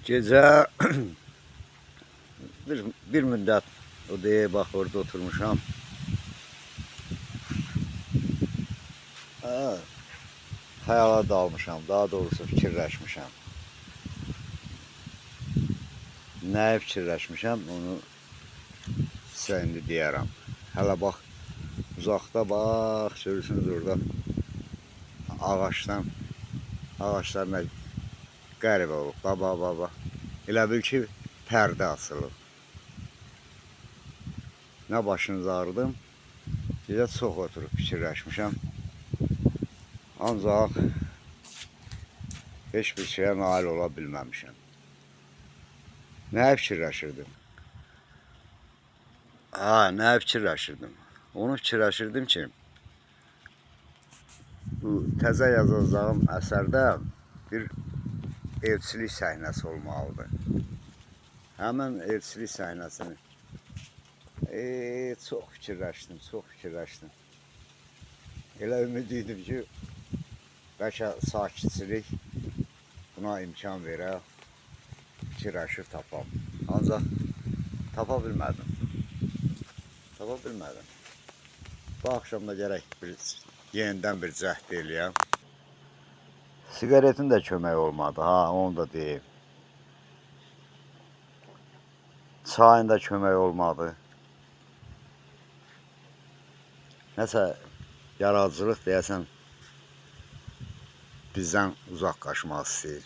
Gecə bir müddət o deyə bax orada oturmuşam. Xəyala dalmışam, daha doğrusu fikirləşmişəm. Nəyi fikirləşmişəm, onu sizə indi deyərəm. Hələ bax, uzaqda bax, görürsünüz orada ağaçlar nə qəribə olub. Baba. Elə bil ki, pərdə asılıb. Nə başınızı ağrıdım, gecə çox oturub fikirləşmişəm. Ancaq heç bir şeyə nail ola bilməmişəm. Nəyə fikirləşirdim? Nəyə fikirləşirdim? Onu fikirləşirdim ki, bu təzə yazacağım əsərdə bir elçilik səhnəsi olmalıdır. Həmin elçilik səhnəsini çox fikirləşdim. Elə ümid idim ki, bəlkə sakitçilik buna imkan verər, fikirləşib tapam. Ancaq tapa bilmədim. Bu axşam da gərək yenidən bir cəhd eləyəm. Siqaretin də kömək olmadı, onu da deyim. Çayın da kömək olmadı. Nəsə yaradıcılıq deyəsən bizdən uzaq qaçmaq istəyir.